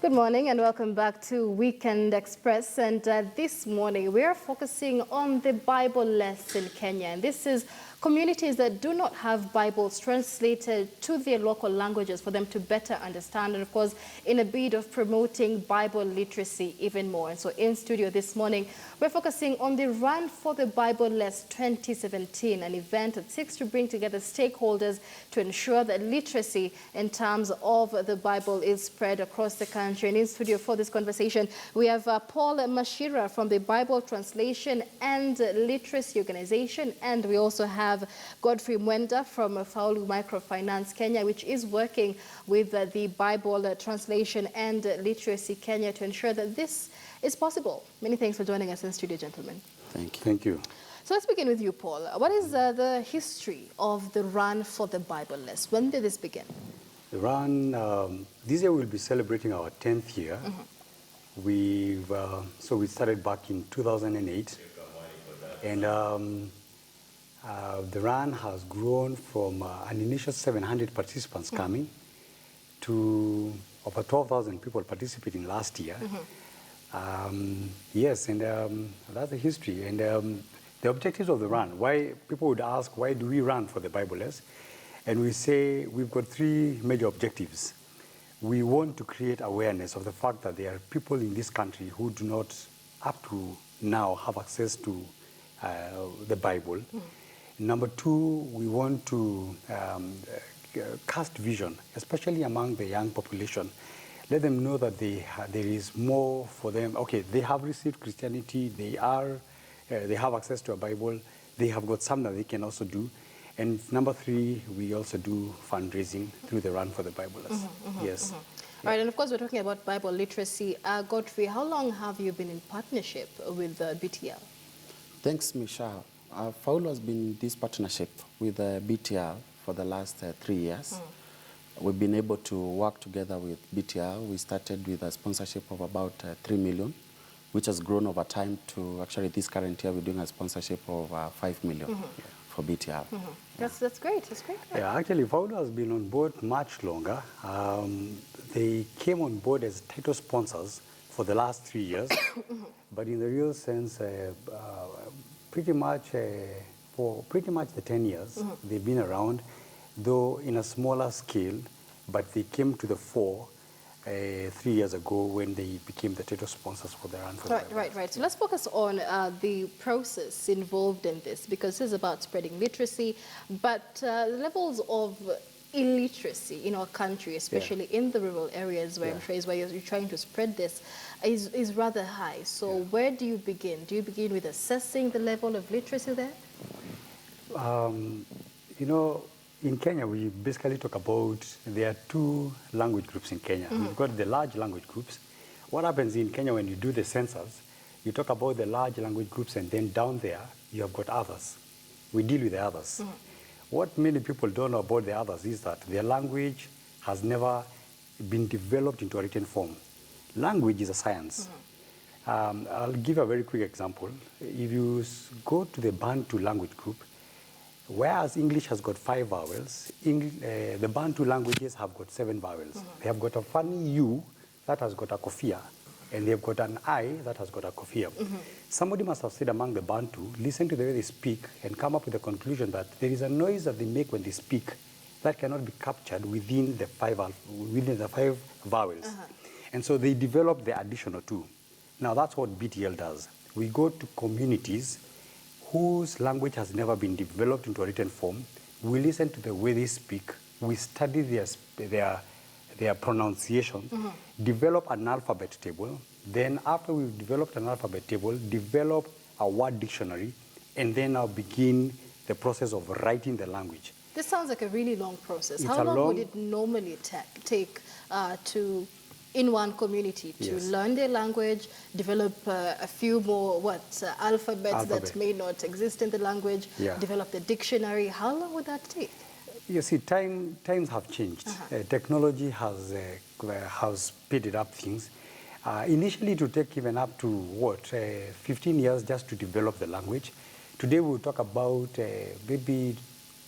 Good morning and welcome back to Weekend Express. And this morning we are focusing on the Bibleless in Kenya. And this is communities that do not have Bibles translated to their local languages for them to better understand. And of course, in a bid of promoting Bible literacy even more. And so in studio this morning, we're focusing on the Run for the Bibleless 2017, an event that seeks to bring together stakeholders to ensure that literacy in terms of the Bible is spread across the country. And in studio for this conversation, we have Paul Mashira from the Bible Translation and Literacy Organization, and we also have Godfrey Mwenda from Faulu Microfinance Kenya, which is working with the Bible Translation and Literacy Kenya to ensure that this is possible. Many thanks for joining us in studio, gentlemen. Thank you. Thank you. So let's begin with you, Paul. What is the history of the Run for the Bibleless? When did this begin? The Run, this year we'll be celebrating our 10th year. So we started back in 2008. And the Run has grown from an initial 700 participants coming to over 12,000 people participating last year. Yes, and that's the history. And the objectives of the Run, why people would ask, why do we run for the Bibleless? And we say we've got three major objectives. We want to create awareness of the fact that there are people in this country who do not, up to now, have access to the Bible. Number two, we want to cast vision, especially among the young population. Let them know that there is more for them. Okay, they have received Christianity, they have access to a Bible, they have got some that they can also do. And number three, we also do fundraising through the Run for the Bibleless. Yes. All right, and of course we're talking about Bible literacy. Godfrey, how long have you been in partnership with BTL? Thanks, Michelle. Faulu has been in this partnership with BTL for the last 3 years. We've been able to work together with BTL. We started with a sponsorship of about 3 million, which has grown over time to actually this current year we're doing a sponsorship of 5 million for BTL. That's great. That's great. Yeah, actually, Faulu has been on board much longer. They came on board as title sponsors for the last 3 years, but in the real sense, pretty much the 10 years they've been around, though in a smaller scale, but they came to the fore 3 years ago when they became the title sponsors for the Run for the Bibleless. Right. So let's focus on the process involved in this, because this is about spreading literacy, but levels of illiteracy in our country, especially in the rural areas where I'm sure is where you're trying to spread this, is rather high. So where do you begin? Do you begin with assessing the level of literacy there? You know, in Kenya, we basically talk about, there are two language groups in Kenya. We've got the large language groups. What happens in Kenya when you do the census, you talk about the large language groups, and then down there, you have got others. We deal with the others. What many people don't know about the others is that their language has never been developed into a written form. Language is a science. I'll give a very quick example. If you go to the Bantu language group, whereas English has got 5 vowels, the Bantu languages have got 7 vowels. They have got a funny U that has got a kofia, and they've got an I that has got a kofia. Somebody must have said among the Bantu, listen to the way they speak and come up with the conclusion that there is a noise that they make when they speak that cannot be captured within the 5 vowels. And so they develop the additional 2. Now that's what BTL does. We go to communities whose language has never been developed into a written form. We listen to the way they speak. We study their pronunciation, develop an alphabet table. Then after we've developed an alphabet table, develop a word dictionary, and then now begin the process of writing the language. This sounds like a really long process. It's How long would it normally take in one community to learn their language, develop a few more alphabets that may not exist in the language, develop the dictionary? How long would that take? You see, times have changed. Technology has speeded up things. Initially, it would take even up to 15 years just to develop the language. Today, we'll talk about maybe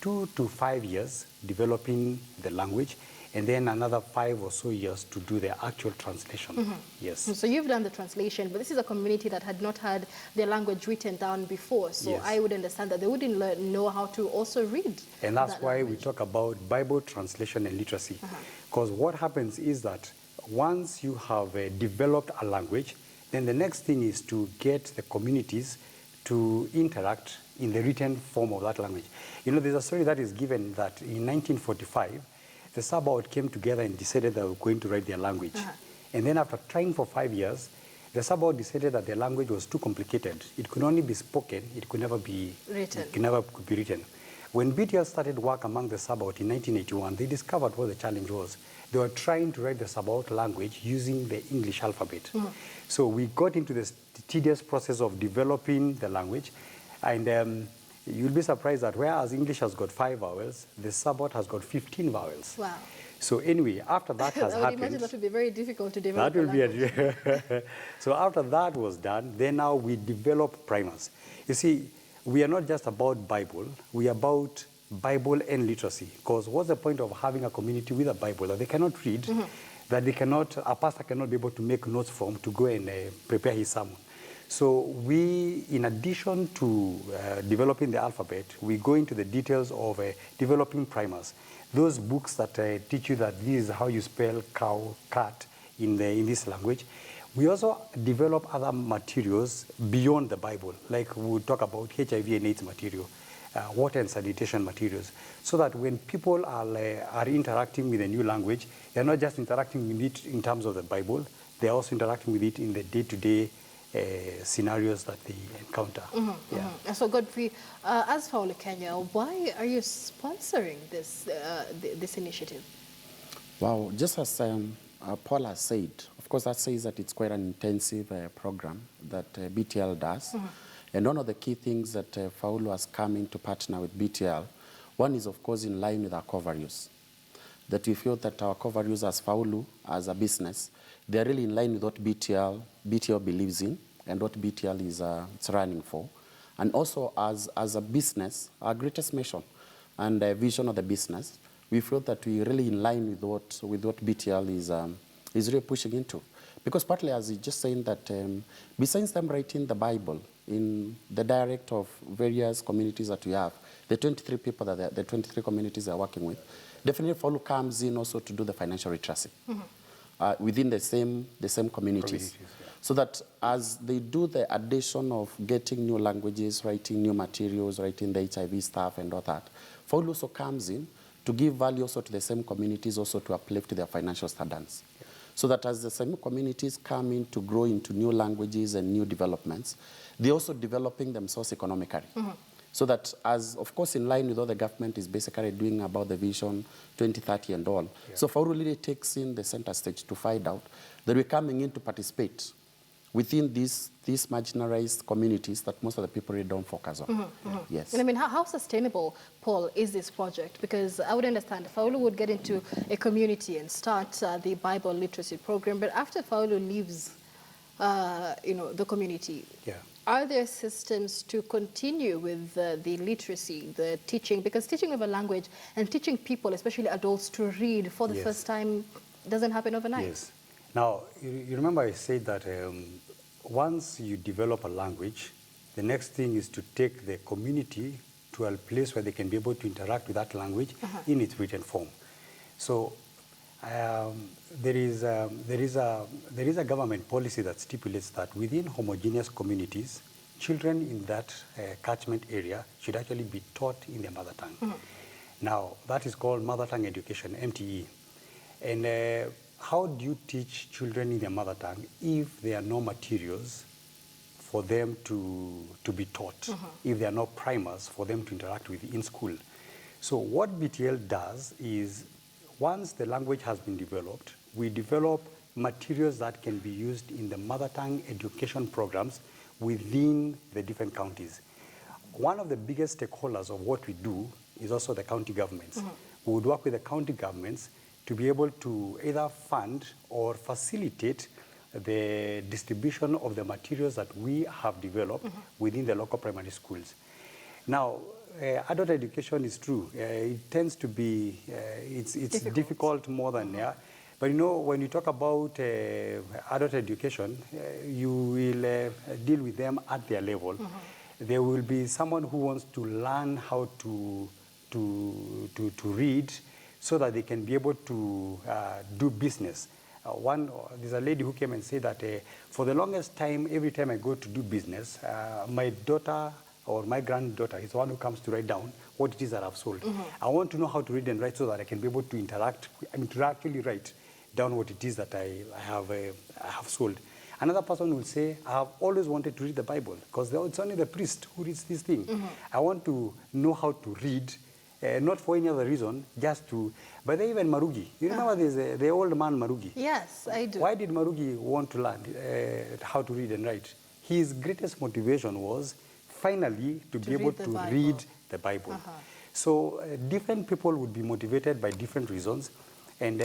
2 to 5 years developing the language, and then another 5 or so years to do the actual translation. Yes. So you've done the translation, but this is a community that had not had their language written down before. So Yes. I would understand that they wouldn't know how to also read. And that's that why we language. talk about Bible translation and literacy. Because what happens is that once you have developed a language, then the next thing is to get the communities to interact in the written form of that language. You know, there's a story that is given that in 1945, the Sabaot came together and decided that they were going to write their language. And then after trying for 5 years, the Sabaot decided that their language was too complicated. It could only be spoken, it could never be Written. It could never be written. When BTL started work among the Sabaot in 1981, they discovered what the challenge was. They were trying to write the Sabaot language using the English alphabet. So we got into this tedious process of developing the language, and you'll be surprised that whereas English has got 5 vowels, the Sabaot has got 15 vowels. Wow. So anyway, after that has I would happened, imagine that would be very difficult to develop. that will be language. So after that was done, then now we develop primers. You see, we are not just about Bible, we are about Bible and literacy. Because what's the point of having a community with a Bible that they cannot read, that they cannot, a pastor cannot be able to make notes from to go and prepare his sermon. So we, in addition to developing the alphabet, we go into the details of developing primers. Those books that teach you that this is how you spell cow, cat in this language. We also develop other materials beyond the Bible, like we talk about HIV and AIDS material, water and sanitation materials, so that when people are interacting with a new language, they're not just interacting with it in terms of the Bible, they're also interacting with it in the day-to-day scenarios that they encounter. And so Godfrey, as Faulu Kenya, why are you sponsoring this initiative? Wow, just as Paul has said, of course that says that it's quite an intensive program that BTL does. And one of the key things that Faulu has come in to partner with BTL, one is of course in line with our core values. That we feel that our core values as Faulu, as a business, they're really in line with what BTL believes in and what BTL is it's running for. And also as a business, our greatest mission and vision of the business, we feel that we're really in line with what BTL is really pushing into. Because partly, as you just saying that besides them writing the Bible in the dialect of various communities that we have, the 23 people that the 23 communities they're working with, definitely Faulu comes in also to do the financial literacy within the same communities. So that as they do the addition of getting new languages, writing new materials, writing the HIV stuff and all that, Faulu also comes in to give value also to the same communities, also to uplift their financial standards. So that as the same communities come in to grow into new languages and new developments, they're also developing themselves economically. So that as, of course, in line with what the government is basically doing about the Vision 2030 and all. So Faulu really takes in the center stage to find out that we're coming in to participate within these marginalized communities that most of the people really don't focus on. Yes. And I mean, how sustainable, Paul, is this project? Because I would understand Faulu would get into a community and start the Bible literacy program, but after Faulu leaves, the community, are there systems to continue with the literacy, the teaching? Because teaching of a language and teaching people, especially adults, to read for the first time doesn't happen overnight. Yes. Now, you remember I said that once you develop a language, the next thing is to take the community to a place where they can be able to interact with that language in its written form. So there is a government policy that stipulates that within homogeneous communities, children in that catchment area should actually be taught in their mother tongue. Now, that is called mother tongue education, MTE. And how do you teach children in their mother tongue if there are no materials for them to be taught, if there are no primers for them to interact with in school? So what BTL does is, once the language has been developed, we develop materials that can be used in the mother tongue education programs within the different counties. One of the biggest stakeholders of what we do is also the county governments. We would work with the county governments to be able to either fund or facilitate the distribution of the materials that we have developed within the local primary schools. Now, adult education is true. It tends to be, it's difficult more than, yeah. But you know, when you talk about adult education, you will deal with them at their level. There will be someone who wants to learn how to read so that they can be able to do business. There's a lady who came and said that for the longest time, every time I go to do business, my daughter or my granddaughter is the one who comes to write down what it is that I've sold. I want to know how to read and write so that I can be able to to actually write down what it is that I have sold. Another person will say, I have always wanted to read the Bible because it's only the priest who reads this thing. I want to know how to read, not for any other reason, just to. But then even Marugi, you remember there's the old man Marugi? Yes, I do. Why did Marugi want to learn how to read and write? His greatest motivation was finally to be able to read the Bible. So different people would be motivated by different reasons, and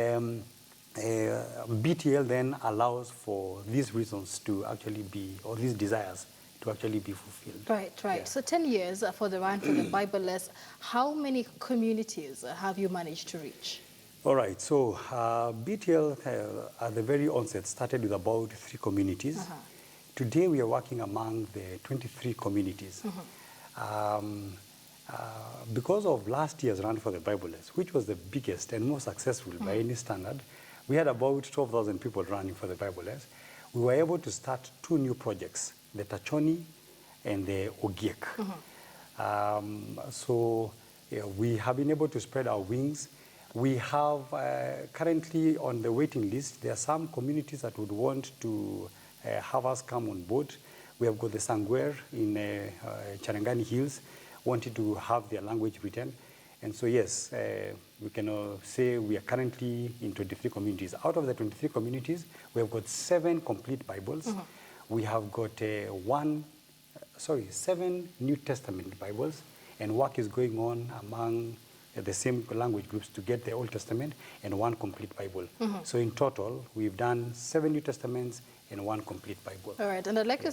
BTL then allows for these reasons to actually be, or these desires to actually be fulfilled. Right. Yeah. So 10 years for the run for the Bibleless, how many communities have you managed to reach? All right, so BTL at the very onset started with about 3 communities. Today we are working among the 23 communities. Because of last year's run for the Bibleless, which was the biggest and most successful by any standard, we had about 12,000 people running for the Bibleless. We were able to start 2 new projects, the Tachoni and the Ogiek. We have been able to spread our wings. We have currently on the waiting list, there are some communities that would want to have us come on board. We have got the Sangwer in Charangani Hills, wanting to have their language written. And so yes, we can say we are currently in 23 communities. Out of the 23 communities, we have got 7 complete Bibles. We have got 7 New Testament Bibles, and work is going on among the same language groups to get the Old Testament and 1 complete Bible. So in total, we've done 7 New Testaments and 1 complete Bible. All right, and I'd like to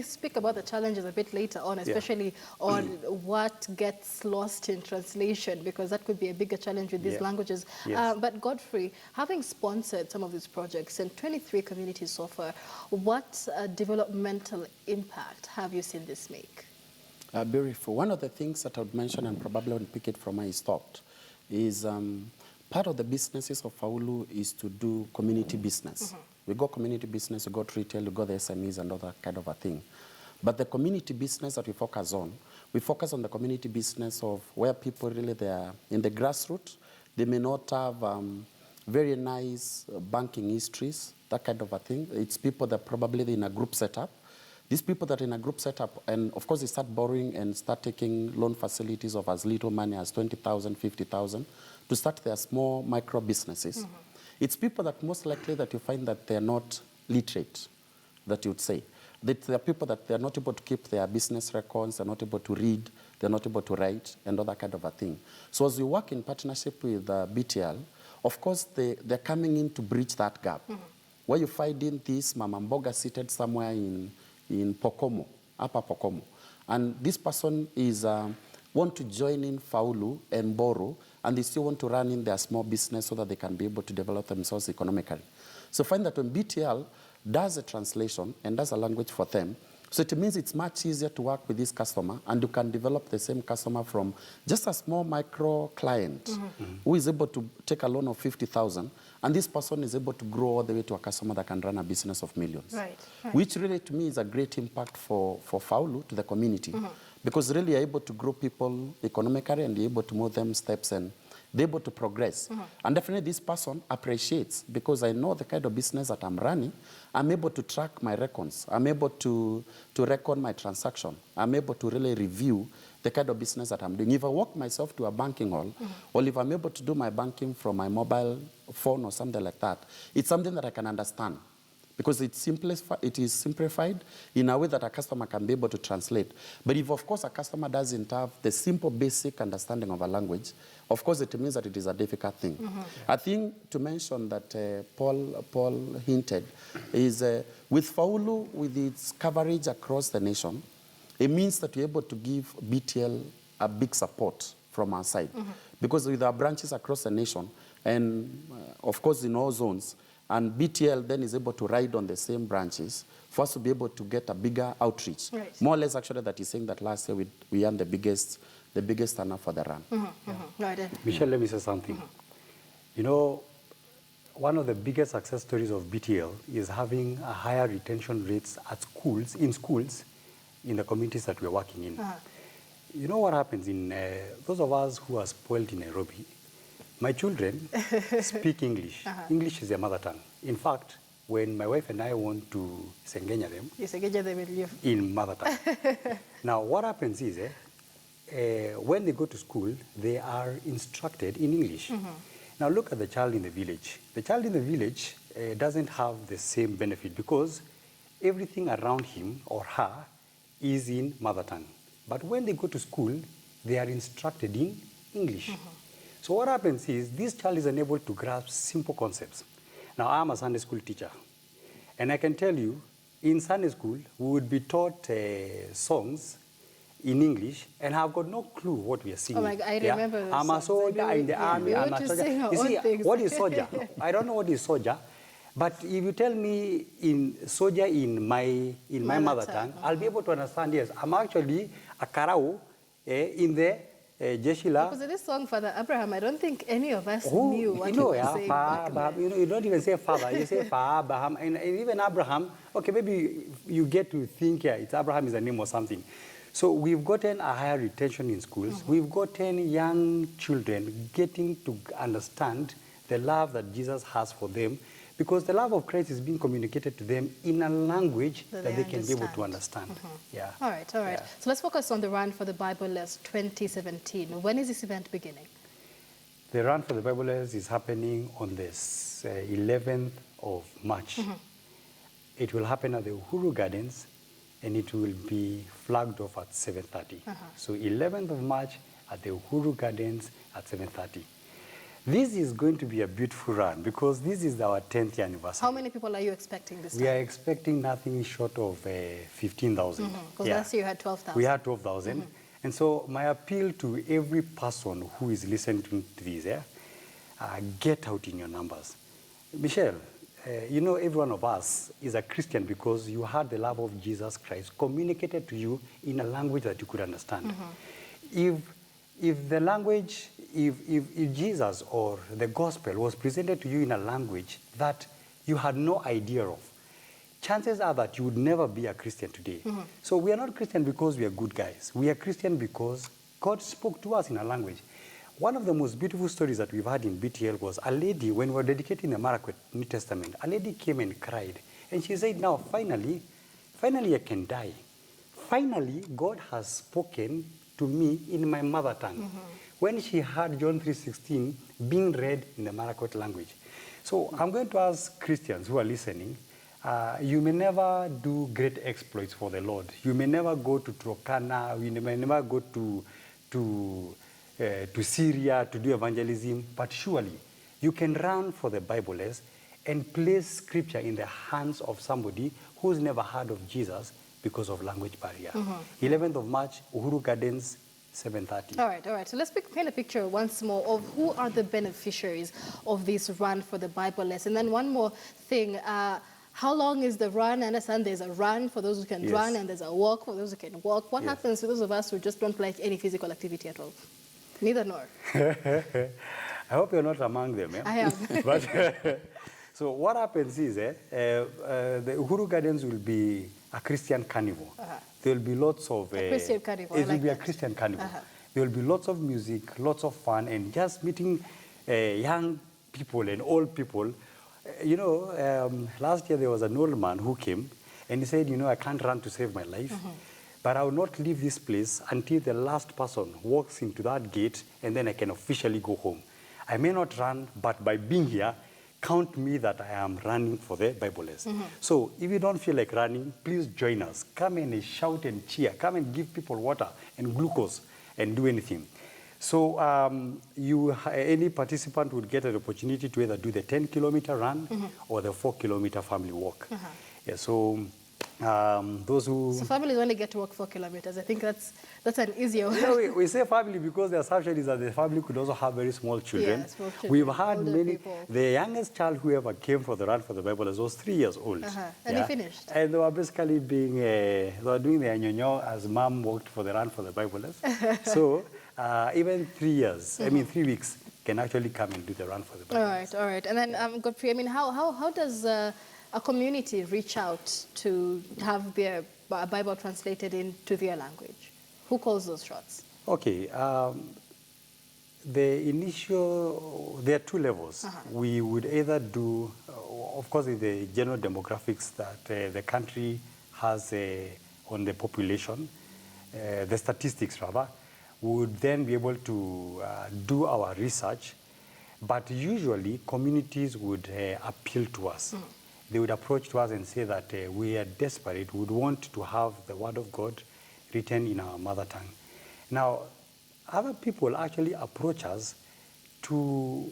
speak about the challenges a bit later on, especially on what gets lost in translation, because that could be a bigger challenge with these languages. But Godfrey, having sponsored some of these projects in 23 communities so far, what developmental impact have you seen this make? Beautiful. One of the things that I would mention, and probably would pick it from where I stopped, is part of the businesses of Faulu is to do community business. We got community business, we got retail, we got the SMEs and all that kind of a thing. But the community business that we focus on the community business of where people really, they are in the grassroots. They may not have very nice banking histories, that kind of a thing. It's people that probably in a group setup. These people that are in a group setup, and of course they start borrowing and start taking loan facilities of as little money as 20,000, 50,000 to start their small micro businesses. It's people that most likely that you find that they're not literate, that you would say. That there are people that they're not able to keep their business records, they're not able to read, they're not able to write, and all that kind of a thing. So as we work in partnership with BTL, of course they're coming in to bridge that gap. Where you find in this Mama Mboga seated somewhere in Pokomo, Upper Pokomo. And this person is want to join in Faulu and borrow, and they still want to run in their small business so that they can be able to develop themselves economically. So find that when BTL does a translation and does a language for them, so it means it's much easier to work with this customer, and you can develop the same customer from just a small micro client who is able to take a loan of 50,000, and this person is able to grow all the way to a customer that can run a business of millions. Right. Which really to me is a great impact for Faulu to the community, because really you're able to grow people economically and you're able to move them steps and they're able to progress. And definitely this person appreciates, because I know the kind of business that I'm running, I'm able to track my records. I'm able to record my transaction. I'm able to really review the kind of business that I'm doing. If I walk myself to a banking hall, or if I'm able to do my banking from my mobile phone or something like that, it's something that I can understand. Because it is simplified in a way that a customer can be able to translate. But if, of course, a customer doesn't have the simple, basic understanding of a language, of course, it means that it is a difficult thing. I think to mention that Paul hinted is with Faulu, with its coverage across the nation, it means that we're able to give BTL a big support from our side. Because with our branches across the nation, and of course in all zones, and BTL then is able to ride on the same branches for us to be able to get a bigger outreach. Right. More or less, actually, that he's saying that last year we earned the biggest turnout for the run. Right. Michelle, let me say something. You know, one of the biggest success stories of BTL is having a higher retention rates at schools, in the communities that we're working in. You know what happens in those of us who are spoiled in Nairobi, my children speak English. English is their mother tongue. In fact, when my wife and I want to Sengenya them, You Sengenya them in mother tongue. Now, what happens is, when they go to school, they are instructed in English. Now, look at the child in the village. The child in the village doesn't have the same benefit because everything around him or her is in mother tongue. But when they go to school, they are instructed in English. So what happens is this child is unable to grasp simple concepts. Now, I'm a Sunday school teacher, and I can tell you, in Sunday school, we would be taught songs in English, and I've got no clue what we are singing. Oh my God, I remember those I'm a songs. soldier in the army. I'm a soldier. You see, what is soldier? I don't know what is soldier, but if you tell me in soldier in my mother tongue, I'll be able to understand. Yes, I'm actually a karao in the Jeshila. Because of this song, Father Abraham, I don't think any of us knew what you were saying back then. You don't even say father, you say Father Abraham. And even Abraham, okay, maybe you get to think, it's Abraham is a name or something. So we've gotten a higher retention in schools. We've gotten young children getting to understand the love that Jesus has for them, because the love of Christ is being communicated to them in a language that they can be able to understand. Yeah. All right. Yeah. So let's focus on the Run for the Bibleless 2017. When is this event beginning? The Run for the Bibleless is happening on the 11th of March. It will happen at the Uhuru Gardens, and it will be flagged off at 7:30. So 11th of March at the Uhuru Gardens at 7:30. This is going to be a beautiful run because this is our 10th anniversary. How many people are you expecting this time? We are expecting nothing short of 15,000. Because last year you had 12,000. We had 12,000. And so my appeal to every person who is listening to this, get out in your numbers. Michelle, you know, every one of us is a Christian because you had the love of Jesus Christ communicated to you in a language that you could understand. If the language, if Jesus or the gospel was presented to you in a language that you had no idea of, chances are that you would never be a Christian today. So we are not Christian because we are good guys. We are Christian because God spoke to us in a language. One of the most beautiful stories that we've had in BTL was a lady, when we were dedicating the Marakwet New Testament, a lady came and cried. And she said, now, finally I can die. Finally, God has spoken to me in my mother tongue. When she heard John 3:16 being read in the Marakwet language. So I'm going to ask Christians who are listening, you may never do great exploits for the Lord. You may never go to Turkana, you may never go to Syria to do evangelism, but surely you can run for the Bibleless and place scripture in the hands of somebody who's never heard of Jesus because of language barrier. 11th of March, Uhuru Gardens, 7:30. All right. So let's paint a picture once more of who are the beneficiaries of this Run for the Bibleless. And then one more thing, how long is the run? I understand there's a run for those who can run and there's a walk for those who can walk. What happens to those of us who just don't like any physical activity at all? Neither nor. I hope you're not among them. I am. But, so what happens is the Uhuru Gardens will be a Christian carnival. There will be lots of... a Christian carnival. It will be a Christian carnival. There will be lots of music, lots of fun, and just meeting young people and old people. You know, last year there was an old man who came and he said, you know, I can't run to save my life. But I will not leave this place until the last person walks into that gate, and then I can officially go home. I may not run, but by being here, count me that I am running for the Bibleless. So if you don't feel like running, please join us. Come and shout and cheer. Come and give people water and glucose and do anything. So any participant would get an opportunity to either do the 10-kilometer run or the 4-kilometer family walk. Yeah, so Those who... So families only get to walk 4 kilometers. I think that's an easier one. We say family because the assumption is that the family could also have very small children. Yeah, small children, We've had older many. people. The youngest child who ever came for the Run for the Bible was 3 years old. And they finished. And they were basically being, they were doing the anyonyo as mom walked for the Run for the Bible. So even 3 years, I mean 3 weeks, can actually come and do the Run for the Bible. All right. And then, Godfrey, I mean, how does a community reach out to have their Bible translated into their language? Who calls those shots? Okay. There are two levels. We would either do, of course, the general demographics that the country has on the population, the statistics rather, would then be able to do our research. But usually, communities would appeal to us. They would approach to us and say that we are desperate, would want to have the Word of God written in our mother tongue. Now, other people actually approach us to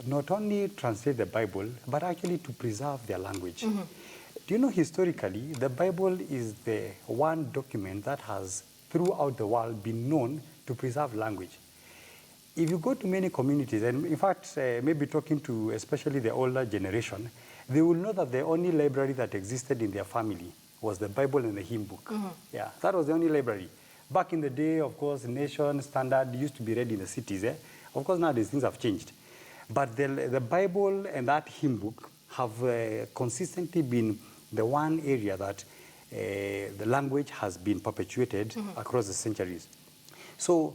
not only translate the Bible, but actually to preserve their language. Do you know, historically, the Bible is the one document that has, throughout the world, been known to preserve language. If you go to many communities, and in fact, maybe talking to especially the older generation, they will know that the only library that existed in their family was the Bible and the hymn book. Yeah, that was the only library. Back in the day, of course, Nation, Standard used to be read in the cities. Of course, nowadays things have changed. But the Bible and that hymn book have consistently been the one area that the language has been perpetuated across the centuries. So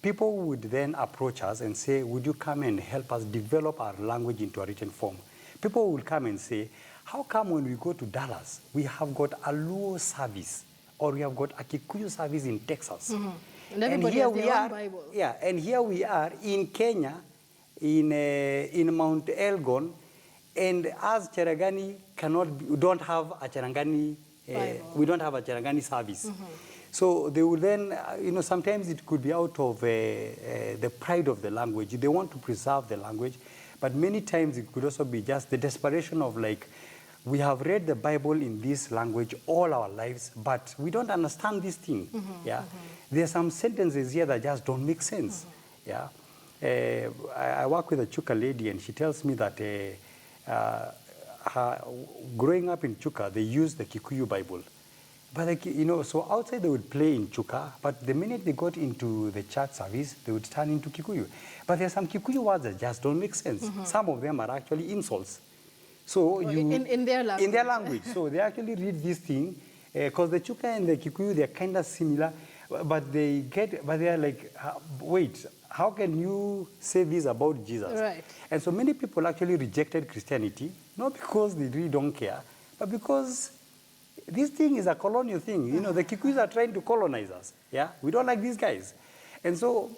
people would then approach us and say, would you come and help us develop our language into a written form? People will come and say, how come when we go to Dallas, we have got a Luo service, or we have got a Kikuyu service in Texas? And everybody has their own Bible. Yeah, and here we are in Kenya, in Mount Elgon, and as Cherangani we don't have a Cherangani, we don't have a Cherangani service. So they will then, sometimes it could be out of the pride of the language. They want to preserve the language, but many times it could also be just the desperation of like, we have read the Bible in this language all our lives, but we don't understand this thing. There are some sentences here that just don't make sense. I work with a Chuka lady, and she tells me that growing up in Chuka, they use the Kikuyu Bible. But so outside they would play in Chuka, but the minute they got into the church service, they would turn into Kikuyu. But there are some Kikuyu words that just don't make sense. Some of them are actually insults. So in their language. In their language. So they actually read this thing, because the Chuka and the Kikuyu, they're kind of similar, but they are like, wait, how can you say this about Jesus? Right. And so many people actually rejected Christianity, not because they really don't care, but because this thing is a colonial thing. The Kikuyus are trying to colonize us. We don't like these guys. And so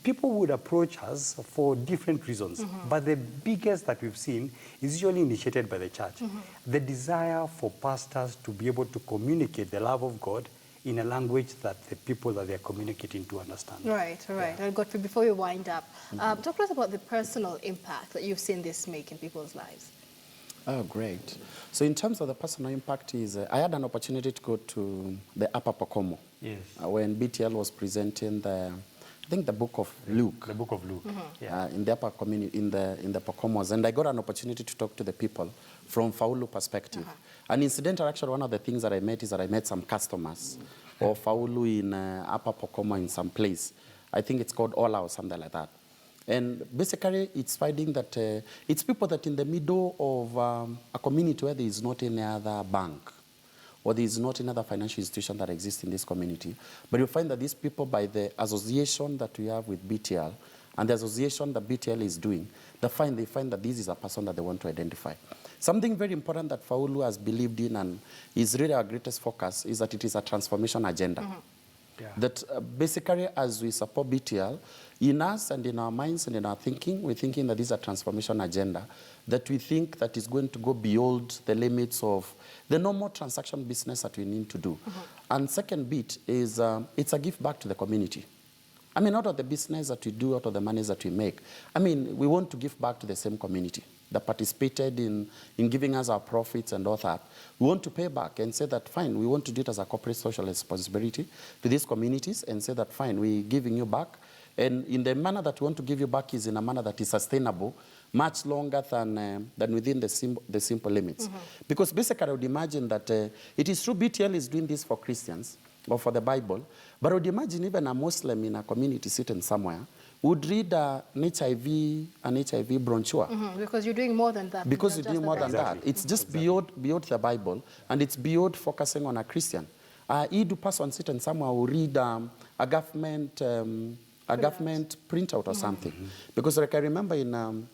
people would approach us for different reasons. But the biggest that we've seen is usually initiated by the church. The desire for pastors to be able to communicate the love of God in a language that the people that they're communicating to understand. Right. And Godfrey, before we wind up, talk to us about the personal impact that you've seen this make in people's lives. Oh, great. So in terms of the personal impact, I had an opportunity to go to the Upper Pocomo. Yes. When BTL was presenting the book of Luke. The book of Luke. In the upper community, in the Pocomos. And I got an opportunity to talk to the people from Faulu perspective. And incidentally, actually, one of the things that I met is that I met some customers of Faulu in Upper Pocomo in some place. I think it's called Ola or something like that. And basically, it's finding that it's people that in the middle of a community where there is not any other bank or there is not another financial institution that exists in this community. But you find that these people, by the association that we have with BTL and the association that BTL is doing, they find that this is a person that they want to identify. Something very important that Faulu has believed in and is really our greatest focus is that it is a transformation agenda. That basically, as we support BTL, in us and in our minds and in our thinking, we're thinking that this is a transformation agenda, that we think that is going to go beyond the limits of the normal transaction business that we need to do. And second bit is it's a gift back to the community. Out of the business that we do, out of the monies that we make, we want to give back to the same community. that participated in giving us our profits and all that, we want to pay back and say that, fine, we want to do it as a corporate social responsibility to these communities and say that, fine, we're giving you back. And in the manner that we want to give you back is in a manner that is sustainable, much longer than within the simple limits. Because basically, I would imagine that it is true BTL is doing this for Christians or for the Bible, but I would imagine even a Muslim in a community sitting somewhere would read an HIV brochure. Because you're doing more than that. Because you're doing more than that. Exactly. It's just beyond the Bible, and it's beyond focusing on a Christian. Edu person sitting somewhere will read a government printout or something. Because like I remember when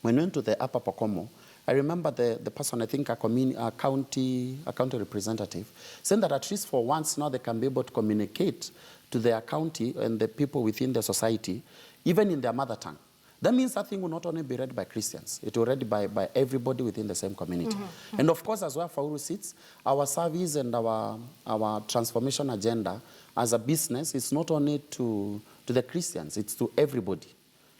we went to the Upper Pocomo, I remember the person, I think a county representative, saying that at least for once now they can be able to communicate to their county and the people within the society, even in their mother tongue. That means that thing will not only be read by Christians, it will be read by everybody within the same community. And of course, as where Faulu sits, our service and our transformation agenda as a business is not only to the Christians, it's to everybody.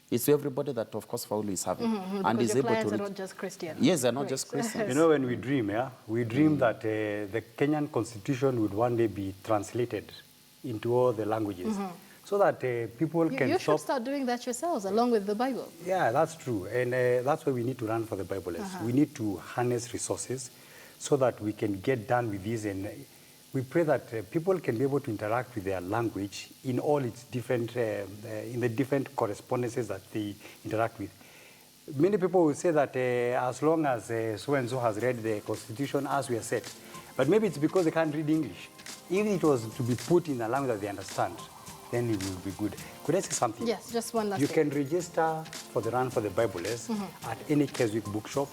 It's to everybody that, of course, Faulu is having. And is your able clients to are not just Christians. Yes, they're not just Christians. You know, when we dream, we dream that the Kenyan constitution would one day be translated into all the languages, so that people can You should start doing that yourselves, along with the Bible. Yeah, that's true. And that's why we need to run for the Bibleless. We need to harness resources so that we can get done with this. And we pray that people can be able to interact with their language in all its different, in the different correspondences that they interact with. Many people will say that as long as so-and-so has read the Constitution as we are set, but maybe it's because they can't read English. If it was to be put in a language that they understand, then it will be good. Could I say something? Yes, just one last You thing. can register for the Run for the Bibleless at any Keswick bookshop,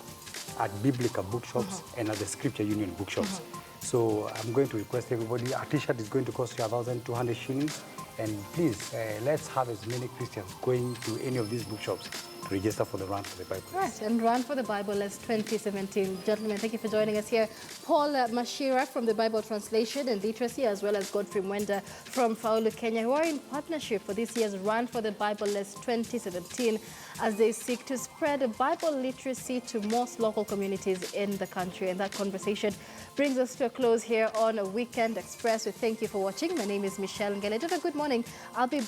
at Biblical bookshops, and at the Scripture Union bookshops. So I'm going to request everybody, a t-shirt is going to cost you 1,200 shillings. And please, let's have as many Christians going to any of these bookshops to register for the Run for the Bibleless. Right, and Run for the Bibleless 2017. Gentlemen, thank you for joining us here. Paul Mashira from the Bible Translation and Literacy, as well as Godfrey Mwenda from Faulu, Kenya, who are in partnership for this year's Run for the Bibleless 2017 as they seek to spread Bible literacy to most local communities in the country. And that conversation brings us to a close here on Weekend Express. We thank you for watching. My name is Michelle Ngele. Have a good morning. I'll be